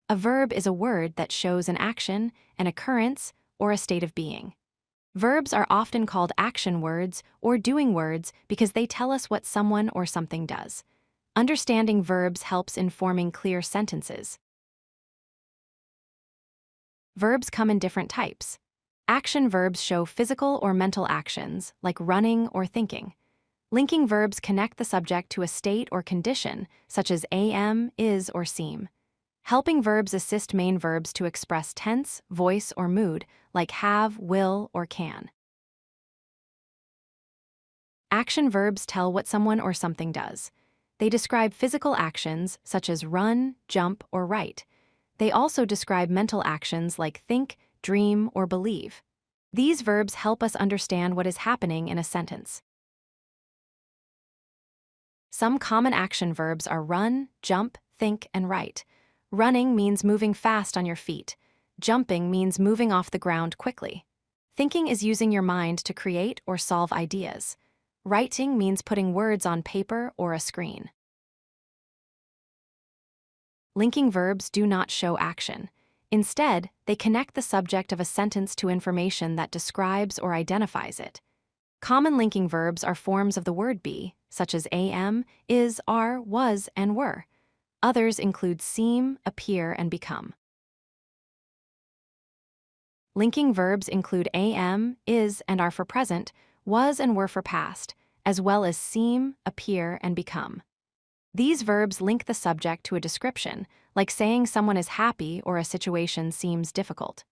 A verb is a word that shows an action, an occurrence, or a state of being. Verbs are often called action words or doing words because they tell us what someone or something does. Understanding verbs helps in forming clear sentences. Verbs come in different types. Action verbs show physical or mental actions, like running or thinking. Linking verbs connect the subject to a state or condition, such as am, is, or seem. Helping verbs assist main verbs to express tense, voice, or mood, like have, will, or can. Action verbs tell what someone or something does. They describe physical actions, such as run, jump, or write. They also describe mental actions like think, dream, or believe. These verbs help us understand what is happening in a sentence. Some common action verbs are run, jump, think, and write. Running means moving fast on your feet. Jumping means moving off the ground quickly. Thinking is using your mind to create or solve ideas. Writing means putting words on paper or a screen. Linking verbs do not show action. Instead, they connect the subject of a sentence to information that describes or identifies it. Common linking verbs are forms of the word be, such as am, is, are, was, and were. Others include seem, appear, and become. Linking verbs include am, is, and are for present, was and were for past, as well as seem, appear, and become. These verbs link the subject to a description, like saying someone is happy or a situation seems difficult.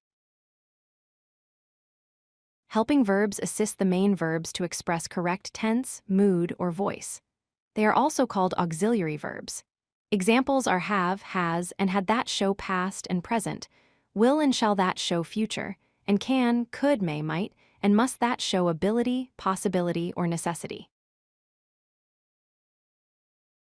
Helping verbs assist the main verbs to express correct tense, mood, or voice. They are also called auxiliary verbs. Examples are have, has, and had that show past and present, will and shall that show future, and can, could, may, might, and must that show ability, possibility, or necessity.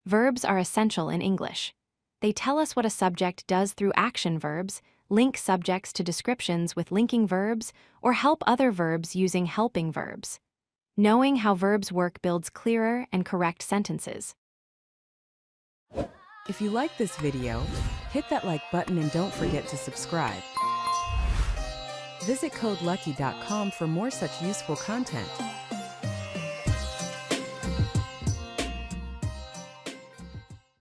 Verbs are essential in English. They tell us what a subject does through action verbs, link subjects to descriptions with linking verbs, or help other verbs using helping verbs. Knowing how verbs work builds clearer and correct sentences. If you like this video, hit that like button and don't forget to subscribe. Visit codelucky.com for more such useful content.